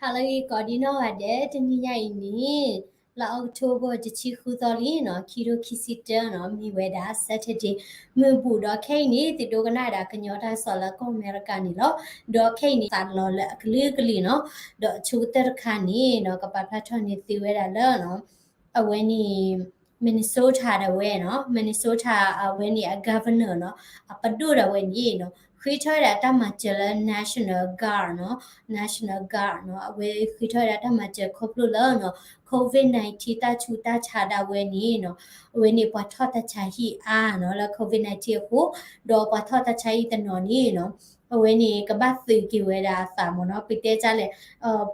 Hello, có đi nào ở đây? Trên như vậy nè, là October chỉ chỉ khu đó đi nó, kilo kisita nó, mi về đã Saturday, mi bù đó cái nè, thì đồ cái này đã cái nhau đã xóa là con America nè lo, đó cái nè tan lo là cái lì nó, đó chú tơ khăn nè, nó cái bắt cho nè tiêu về đã lỡ nó, ở bên nè Minnesota đã về nó, Minnesota ở bên nè governor nó, ở bắt đầu đã về nè nó, khi thôi đã tao mà chơi là National Guard nó. National Guard no we khithoya ta ma che khoplu la no COVID-19 ta chu ta cha da we ni no we ni pa tho ta cha hi a no la COVID-19 ko do pa tho ta cha hi ta no ni no we ni ka ba su ki we da sa mo no pi te cha le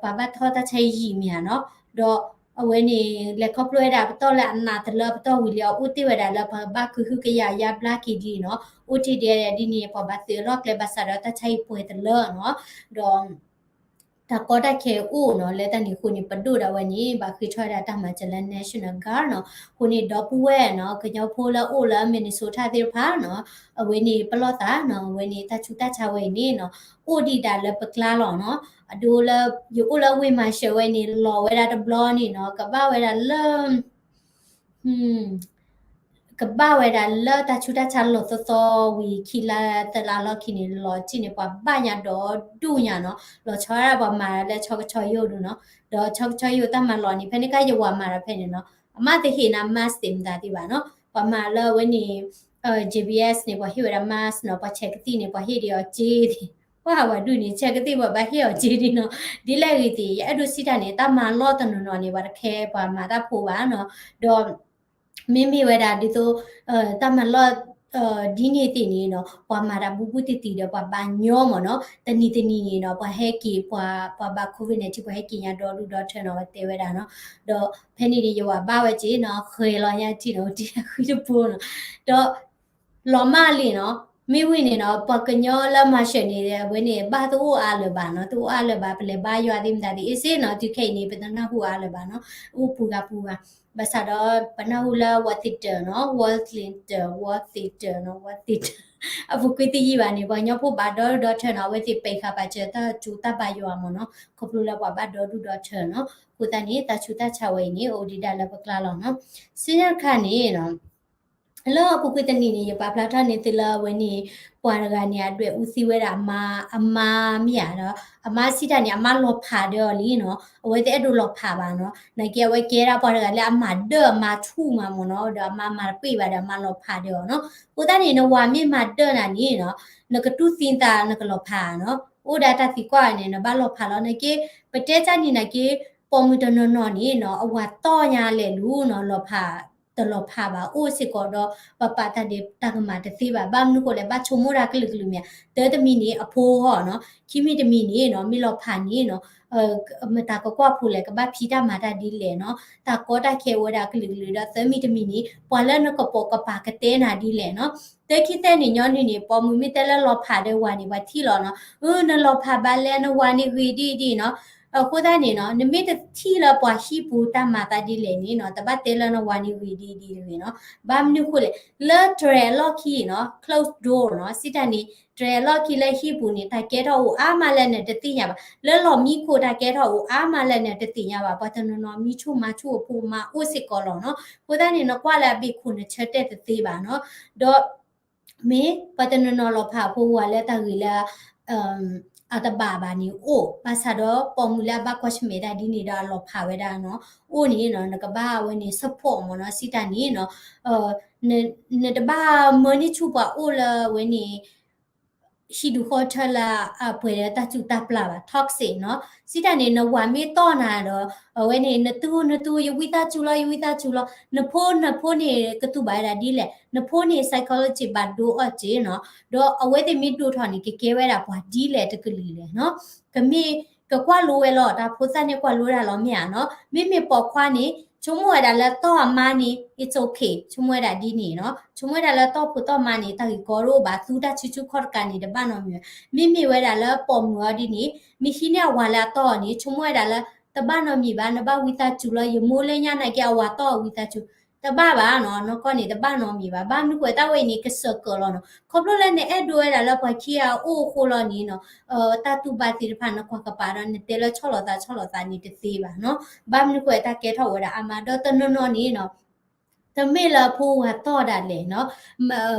pa ba tho ta cha hi mi no do we ni le khoplu da to la na ta la to wi le u ti we da la pa ba ku ke ya bla ki di no u ti de di ni pa ba se lo le ba sa da ta cha hi pu ta la no do ta ko da ke u no le ta ni khu ni padu da wa ni ba khi chwa da ta ma chalan national guard no khu ni do pu we no ke nyaw pho la u la Minnesota de pha no we ni plota no we ni ta chu ta cha we ni no u di da le pakla lo no adu la yu u la we ma she we ni lo we da da blo ni no ka ba we da le hmm ka ba we da le ta chu ta cha lo so wi khi la ta la lo khi ni lo chi ni pa ba nya do du nya no lo cho ra ba ma le cho yo du no do cho yo ta ma lo ni phe ni ka yo wa ma ra phe ni no ama te hi na mas tim da ti ba no pa ma le we ni GBS နေပေါ်ဟိဝရမတ်နော်ပချက်တိနေပေါ်ဟိရဂျီဒီဝါဝဒူနေချက်ကတိပေါ်ဘာဟိရဂျီဒီနော်ဒီလက်ရီတီအဲ့ဒူစီတာနေတာမန်လောတနနော်နေပါခဲပါမာတာဖိုပါနော်တော့မိမိဝဲတာဒီဆိုတမန်လောဒီနေ့တင်နေနော်ပွာမာရာဘူဘူတီတီတော့ပွာဘာညောမနော်တနီနေနော်ပွာဟဲကီပွာဘာကိုဗစ်နဲ့ချိပွာဟဲကီရတော့လူတော့ထနော်တေဝဲတာနော်တော့ဖဲနေဒီရောဘာဝဲကြီးနော်ခေလောရကြည့်တော့ဒီခွေးပိုးနော်တော့လော်မလီနော်မိဝိနေနော်ပကညောလမရှနေတယ်ဝိနေဘာတူအားလဘာနော်တူအားလဘာပလေဘာရွာတိမတာဒီအစေနော်ဒီခိနေပဒနာဟူအားလဘာနော်ဥပူကဘာသာတော့ပနဟူလာဝတ်တိတနော်ဝတ်လင်တဝတ်တိတနော်ဝတ်တိအခုကွတီကြီးပါနေပေါ့ညဖို့ဘာတော့ထနော်ဝတ်တိပိခါပါချက်တာကျူတာပါရွာမနော်ခပလူလာဘာတော့ဒူတော့ထနော်ကိုတန်နေတာချူတာချဝိနေအိုဒီတာလပကလာလောနော်စင်းရခနေနော်လောပုကွေတနီနေပါပလာထနေတလာဝနေပွာရကနေအတွက်ဦးစီဝဲတာအမမြရတော့အမစီတာနေအမလောဖာတော့လीနော်အဝဲတဲ့အဲ့လိုလောဖာပါနော်နိုင်ကဲဝဲကဲတာပွာရကလည်းအမတော့အမထူမှာမနော်တော့အမပြေးပါတော့အမလောဖာတော့နော်ကိုတနေနော်ဝါမြင့်မှာတော့နာနေနော်နကတူစင်တာနကလောဖာနော်အိုဒါတာစီကွာနေနော်ဘာလောဖာလောနိုင်ကဲပတဲချနေနိုင်ကဲပေါ်မီတနော်နေနော်အဝါတော့ညာလေလူနော်လောဖာตลอดพาบาโอสิกอดปะปะตะเดตักมาตะสิบาบามนุโกเลบาชโมรากลึกๆเนี่ยเตตะมีนี่อโพฮอเนาะคิมิตะมีนี่เนาะมิลอพานี่เนาะมตากะกว่าพูเลกะบาพีตามาตาดีเลเนาะตากอตะเควดากลึกๆดะเตมิตะมีนี่ปอละนกปอกะปากะเตนาดีเลเนาะเตคิเตนี่ญอนี่นี่ปอมุมิเตละลอพาเดวานี่ว่าที่ลอเนาะนลอพาบาเลนวานี่วีดีเนาะကိုသားနေနော်နမိတထီလာပွားရှိပူတမတာဒီလေနေနော်တပတ်တဲလနဝါနီဝီဒီလေနော်ဘာမနုခုလေလာထရလော်ခီနော် close door နော်စစ်တနီထရလော်ခီလေရှိပူနေတာကဲတော့အာမလည်းနဲ့တတိညာပါလဲလော်မီခိုတာကဲတော့အာမလည်းနဲ့တတိညာပါပတ်တနနော်မီချုမချုပူမအိုစစ်ကောလောနော်ကိုသားနေနော်ကွာလာပြီခုနဲ့ချက်တဲ့တသေးပါနော်တော့မေပတ်တနနော်လောဖာဖိုးဝါလဲတဂီလာအတဘာဘာနီအိုပါစာတော့ပေါ်မူလာဘကွချမေဒါဒီနေတာလောဖာဝဲတာနော်အိုနီနော်ငကဘာဝဲနေစဖို့မနော်စီတာနီနော်နေတဘာမနီချူပါအိုလာဝဲနေရှိဒူခေါ်ထလာအပွေရတချူတပ်လာပါထောက်စီနော်စီတာနေနဝါမေတော့နာတော့ဝဲနေနတူယဝိတာချူလာနဖိုးနေကတူပါရာဒီလေနဖိုးနေ psychology ဘာဒိုအချေနော်တော့အဝဲတဲ့မီဒိုထော်နေကဲဝဲတာပွားဒီလေတကလီလေနော်ကမေကကွာလိုဝဲလောဒါဖိုးစနေကွာလိုတာလောမြာနော်မိပေါ်ခွာနေချုံမွေဒါလည်းတော့အမနီ it's okay ချုံမွေဒါဒီနေနော်ချုံမွေဒါလည်းတော့ဖို့တော့မနေတာကြီးကောရိုဘာသူတာချူခေါ်ကန်နေတဲ့ဘာနော်မိဝဲဒါလည်းပေါ်မွာဒီနေမိရှိနေဝါလာတော့နေချုံမွေဒါလည်းတဘာနော်မိဘာနဘာဝိတာချူလယမိုးလဲညနိုင်ကြဝါတော့ဝိတာချူ ta ba no ko ni ta ba no mi ba mi ko ta we ni ke circle no ko lo le ne e do era la pa kia o ko lo ni no ta tu ba ti pa no ko ka pa ni te lo cholo ta ni te ti ba no ba mi ko ta ke tho we da ama do ta no ni no တမေလာဖိုးကတော့တာလေနော်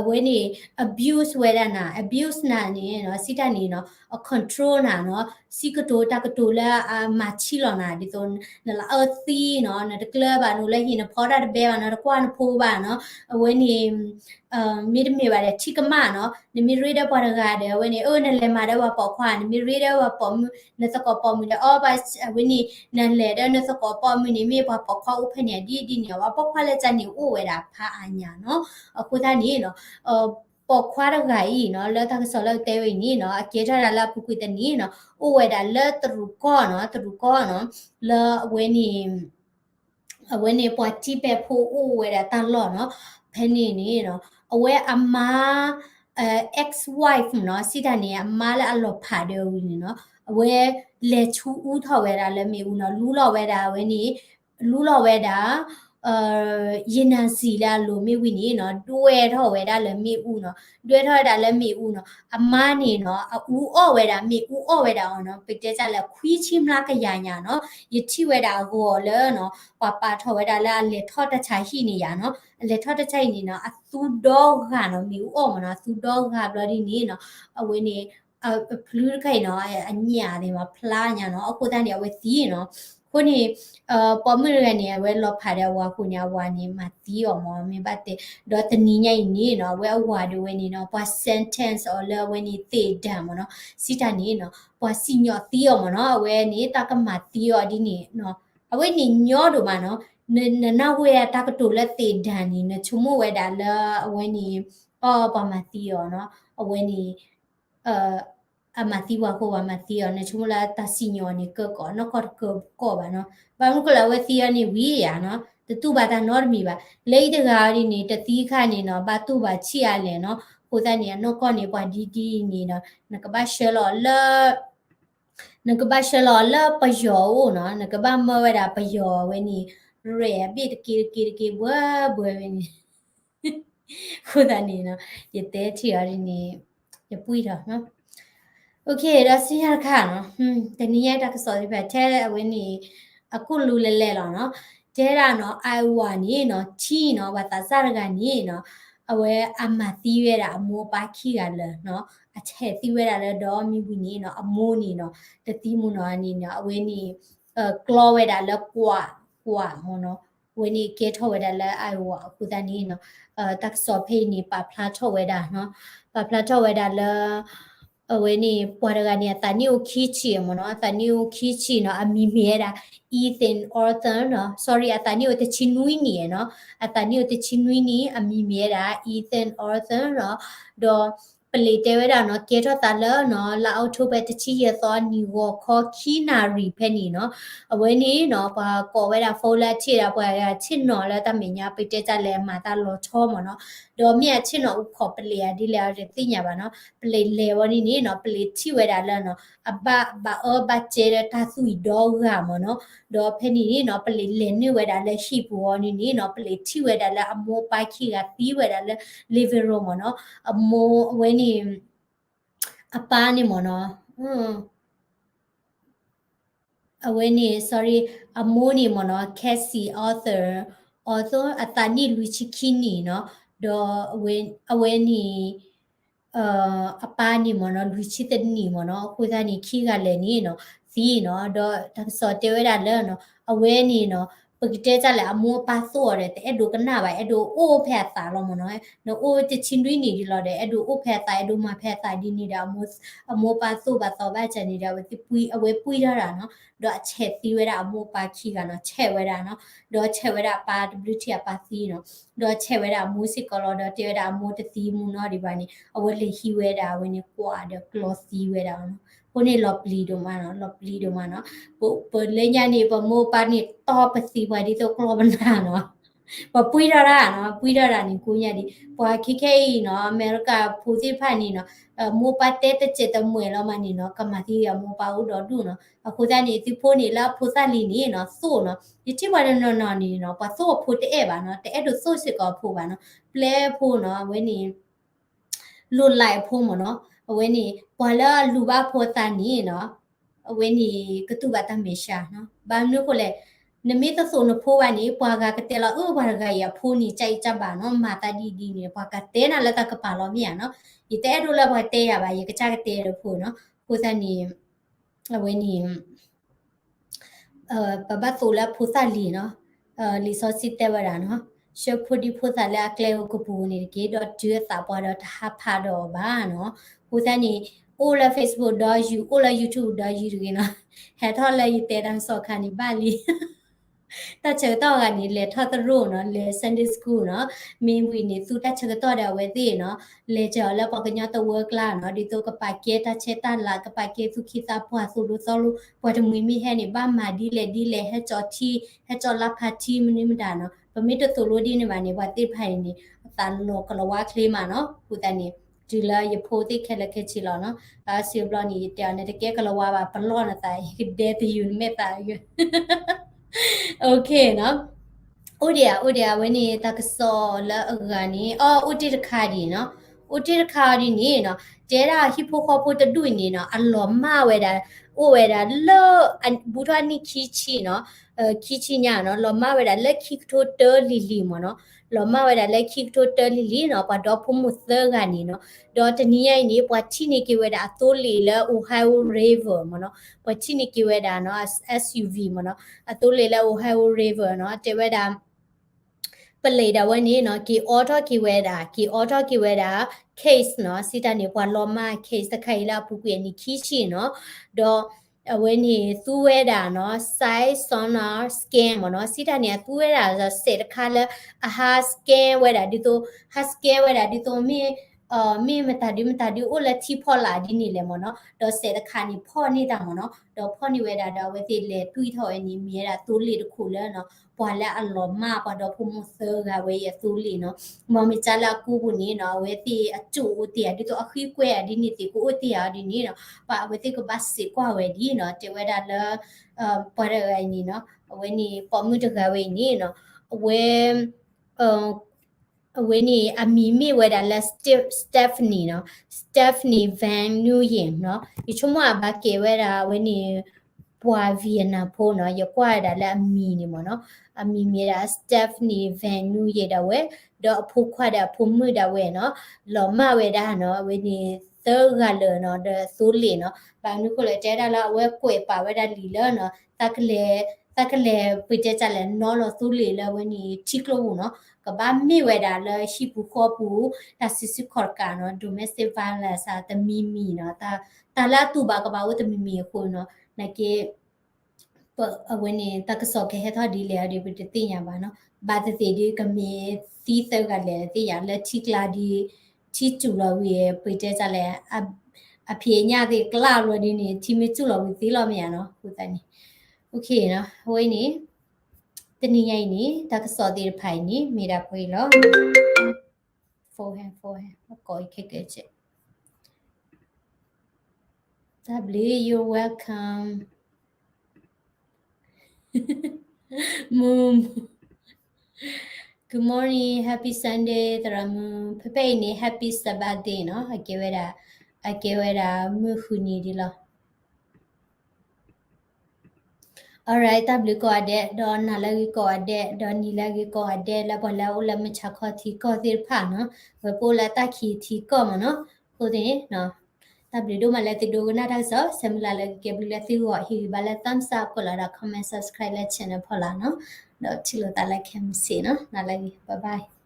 ဝဲနေ abuse ဝဲတာနာ abuse နာနေနော်စိတနေနော် control နာနော်စီကတိုတကတိုလာမချီလောနာဒီတော့နလာအသီနော်နတကလဘာနူလဲဟင်းဖော်တာဘဲဘာနော်ကွာနဖိုးပါနော်ဝဲနေမိဒမေပါလေချီကမနော်နမီရီဒပေါ်ရကတဲ့ဝဲနေအိုနလဲမာတဲ့ဝပေါ်ခွာနမီရီဒဝပေါ်နစကောပေါ်မီအော်ဘာဝဲနေနလဲတဲ့နစကောပေါ်မီနေမေပေါ်ခွာဥဖနေဒီနေဝပေါ်ခွာလဲချန်နေအိုဝဲတာဖာအညာနော်အခုသားနေနော်ပေါ်ခွာရကဤနော်လဲတာဆောလဲတဲဝိနီနော်အကေထရလာပုကွတနီနော်အိုဝဲတာလဲတရူကောနော်လဲဝဲနေပေါ်တိပဲဖိုးအိုဝဲတာတန်လော့နော်ဖဲနေနေနော်အဝဲအမားex wife နော်စိတနေအမားလည်းအလောဖာတယ်ဝင်နော်အဝဲလေချူဦးထော်ဝဲတာလည်းမေဦးနော်လူးလော်ဝဲတာဝဲနေလူးလော်ဝဲတာရင်နန်စီလာလိုမေဝီနေနော်တွဲထော်ဝဲတာလည်းမေဦးနော်တွဲထော်တာလည်းမေဦးနော်အမားနေနော်ဦးအော့ဝဲတာမေဦးအော့ဝဲတာနော်ပိတဲကြလည်းခွီးချင်းမလားကရညာနော်ယတိဝဲတာကိုလည်းနော်ပါထော်ဝဲတာလည်းလေထော်တချာရှိနေရနော်လေထော်တချိုင်နေနော်အသူတော့ကနော်မြေဦးအောင်မနော်သူတော့ကဘလဒီနေနော်အဝင်းနေဖလူးခိုင်နော်အညာတွေမှာဖလားညာနော်အခုတန်းနေအဝဲသီးနော်ခုနေပေါ်မရနေဝဲလောဖာတဲ့ဝါခုညာဝါနေမှာသီးအောင်မမင်းပတ်တဲ့တော့တနီးညိုင်နေနော်ဝဲဝါတွေဝဲနေနော်ပွာ sentence or လဝဲနေသေတံမနော်စီတာနေနော်ပွာစီညောသီးအောင်မနော်ဝဲနေတာကမှသီးရောဒီနေနော်အဝဲနေညောတို့မှာနော်နဝဲတာကတူလက်တေဒန်နီနချုံမဝဲဒါလအဝဲနီအော်ပမတီယောနော်အဝဲနီအမတီဝါကိုဝမတီယောနချုံလာတစီညောနီကောနော်ကောပါနော်ဘာမကလဝဲတီယာနီဝီယာနော်တူဘာတာနော်မီပါလေတကားဒီနေတတိခနေနော်ဘာတူဘာချီရလဲနော်ကိုတဲ့နေနော်ကောနေပွားဒီနေနော်နကဘာရှဲလောလာနကဘာရှဲလောလာပယောနော်နကဘာမဝဲတာပယောဝဲနီရဲပြစ်ကီဘွားဝဲနီခုဒါနေနော်ရတဲ့ချီရနေရပွိတော့နော်โอเคဒါစီရခါနော်တနည်းရတာကစော်ဒီဖက်ထဲအဝင်းနေအခုလူလဲလောနော်တဲတာနော်အိုင်ဝါနေနော်ချီနော်ဘာသာစားရကနေနော်အဝဲအမတီးရတာအမိုးပါခီရလဲနော်အချက်တီးရတာလဲတော့မိဘူးနေနော်အမိုးနေနော်တတိမနော်အနေနော်အဝဲနေကလောဝဲတာလဲကွာမနော်ဝင်းနေကဲထော်ဝဲတာလဲအိုင်ဝါအခုတန်းနေနော်တက်စော်ဖေးနေပါဖလားထော်ဝဲတာနော်ပါဖလားထော်ဝဲတာလဲအဝဲနေပွာရကနေတနီကိုခီချီမနော်တနီကိုခီချီနော်အမီမဲတာ Ethan Arthur နော် sorry အတနီကိုတချီနွီးနေနော်အတနီကိုတချီနွီးနေအမီမဲတာ Ethan Arthur နော်တော့ပလေတဲဝဲတာနော်ကဲတော့တလနော်လာအောက်ထုတ်ပဲတချီရသောနီဝခေါ်ခီနာရီဖဲနေနော်အဝဲနေနော်ပါကော်ဝဲတာဖိုလက်ချီတာပွာရချစ်နော်လဲတမညာပိတဲကြလဲမာတာလောချောမနော်တော့မြတ်ချစ်နော်ဥခေါ်ပလေရဒီလဲရသိညာပါနော်ပလေလေဝနီနေနော်ပလေချီဝဲတာလဲနော်အဘဘာချေတာသူီဒေါဂါမနော်တော့ဖဲနေနော်ပလေလေနေဝဲတာလဲရှိပူော်နေနော်ပလေချီဝဲတာလဲအမောပိုက်ခီကတီးဝဲတာလဲ living room မနော်အမောဝဲနေအပားနေမနော်အဝဲနေ sorry အမိုးနေမနော် Cassie author အတနီလူချီခီနီနော်တော့အဝဲနေအပားနေမနော်လူချီတနီမနော်ကိုသားနေခီကလည်းနေနော်ဇီနော်တော့စော်တဲဝဲတာလဲနော်အဝဲနေနော်ပကတဲကြလဲအမောပါစော်တယ်အဲ့ဒိုကနာပါအဲ့ဒိုအိုဖက်သားလောမနော်နော်အိုတချင်းတွင်းနေဒီလောတယ်အဲ့ဒိုအိုဖက်သားအဲ့ဒိုမဖက်သားဒီနေတာအမောပါစော်ပါတော့ပဲချန်နေတာဝတိပွီအဝဲပွီရတာနော်တော့အချက်တီးဝဲတာအမောပါခီကနော်ချက်ဝဲတာနော်တော့ချက်ဝဲတာပါ WT ပါစီနော်တော့ချက်ဝဲတာမူစစ်ကလောတော့တဲဝဲတာအမောတသီးမူနော်ဒီပါနေအဝဲလေဟီဝဲတာဝဲနေကွာတော့ close စီဝဲတာနော်ကိုနေလော်ပလီတို့မှာနော်ပိုလေညာနေပမိုးပါနေတော့ပစီဝါဒီတော့ကလောဘနာနော် Ba pui ra no pui ra ni kunya di pa kike no America phusi phani no mo pa te che ta mwe lo ma ni no kamati ya mo pa u do du no aku da ni ti pho ni la pho sa li ni no so no yi ti ba no ni no pa so pho te e ba no te e do so sit ko pho ba no ple pho no we ni lu lai pho mo no we ni pa la lu ba pho ta ni no we ni ka tu ba ta me sha no ba nu ko le နမေတဆိုနဖိုးကနေပွာကကတဲ့လာဥဘာကရဖိုးနေကြိုက်ကြပါနော်မာတာဒီဒီနေပွာကတဲ့နာလက်တကပါလို့မြန်နော်ဒီတဲ့တို့လည်းပွာတဲ့ရပါရေကချကတဲ့ရဖိုးနော်ဖိုးစနေအဝင်းနေပပဆိုလာဖိုးစလီနော်လီစောစစ်တဲ့ဝရနော်ရှုပ်ဖို့ဒီဖိုးစလာကလေကိုပူနေကေတော့ကျွတ်တာပွာတော့တဟာဖာတော့ပါနော်ဖိုးစနေအိုလာ Facebook တော့ယူအိုလာ YouTube တော့ယူရင်းနော်ဟဲ့ထော်လည်းတဲ့တန်းစောခါနေပါလီta chờ to ga ni le tho tro no le Sunday school no min wi ni su ta chờ to da we ti no le chờ la pa ka nya to work la no di to ka pa ke ta che ta la ka pa ke su ki ta pwa su lu so lu pwa de mi he ni ba ma di le he cho thi he cho la pha thi mi mi da no pa mi to so lu di ni ba ni wa ti phai ni ta no ka la wa kle ma no ku ta ni ဒီလာရဖိုတိခဲလက်ခဲချီလာနော်အာစီဘလနီတန်တဲ့ကဲကလဝါပါပလောနတိုင်ဒဲတယူမေတာယ okay နော်ဥဒရာဝင်းနေတာကစောလာအဂာနီအော်ဥတိတခါဒီနော်ဥတိတခါဒီနေနော်ကျဲတာဟိဖိုခေါ်ဖို့တတွေ့နေနော်အလောမဝဲတာဥဝဲတာလောဘူထွားနိခီချီနော်ခီချီညာနော်လောမဝဲတာလက်ခိထိုတလီလီမနော်လောမဝဲတာလက်ခိထိုတလီလီနော်ပါတော့ဖုံမှုသကနေနော်ဒေါ်တနီယိုင်နေပွားချီနေကေဝဲတာအတိုးလီလဲအိုဟိုင်ရေဗာမနော်ပွားချီနေကေဝဲတာနော် SUV မနော်အတိုးလီလဲအိုဟိုင်ရေဗာနော်တေဝဲတာပလေတာဝနေနော်ကီအော်တိုကီဝဲတာ case နော်စီတနေပွာလောမ case တခိုင်လာပူကွေနီခီချီနော်ဒေါ်အဝနေသူဝဲတာနော် size sonar scan မနော်စီတနေသူဝဲတာဆိုစေတခါလဲအဟာ scan ဝဲတာဒီတော့ scan ဝဲတာဒီတော့မင်းမေမတာဒီအိုလက်တီဖော်လာဒီနေလေမနော်တော့စေတခါနီဖော်နေတာမနော်တော့ဖော်နေဝဲတာတော့ဝဲတိလေတွေးထော်အနီမြဲတာတိုးလေတခုလဲနော်ပွာလဲအလောမပွာတော့ဖုံမဆာကဝဲရသူလီနော်မမချလာကူဘူးနေနော်ဝဲတိအကျိုးတီဒီတော့အခီးကွဲဒီနေတီကိုတီယာဒီနေနော်ပါဝဲတိကဘတ်စီကွာဝဲဒီနော်တေဝဲတာလဲပွာရဝဲနီနော်ဝဲနီပေါ်မှုတကဝဲနီနော်ဝဲဝဲနီအမီမီဝဲတာလက်Stephanie နော် Stephanie Van Nguyen နော်ဒီချုံမဘာကေဝဲတာဝဲနီပွာဗီယနာဖိုးနော်ရကွာတာလက်အမီနေမနော်အမီမီတာ Stephanie Van Nguyen တာဝဲတော့အဖိုးခွာတာဖုံမှုတာဝဲနော်လော်မဝဲတာနော်ဝဲနီသောကလနော်တဲ့ဆိုးလီနော်ဘာနုကိုလေတဲတာလာဝဲကွေပါဝဲတာလီလနော်တကလေပိတဲချလဲနော်လို့ဆိုးလီလဲဝဲနီချီကလို့နော်ကဘာမီဝဲတာလဲရှိပူခေါ်ပူတာစစ်စစ်ခေါ်ကနော် domestic violence တမီမီနော်တာလာတူပါကဘာဝတမီမီခုနော်နကေအဝနေတကစောခဲထော်ဒီလေဒီပတတိညာပါနော်ဘာတတိဒီကမေတီးသက်ကလည်းတိရလက်ချီကလာဒီချီကျူလောဝေပိတဲကြလဲအဖေညတဲ့ကလာရဒီနေချီမကျူလောဝေသီလောမရနော်ဟုတ်တယ်နိโอเคနော်ဝိနေတနည်းရိုင်းနေတကစောတိဖိုင်နေမိတာပွေလော forehand ကိုခက်ခဲ့ချက် W you're welcome Moom Good morning happy Sunday တရမဖဖေနေ happy Sabbath day နော်အကေဝဲတာမခုနေဒီလား alright w ko ade don nalagi ko ade don nilagi ko ade la bola ola me chakho thi ko dir pha no we pola ta khi thi ko ma no ko de no w do ma la ti do na da so similar la ke bli la ti wo hi ba la thumbs up ko la da comment subscribe la channel phola no no chilo ta la khem si no nalagi bye bye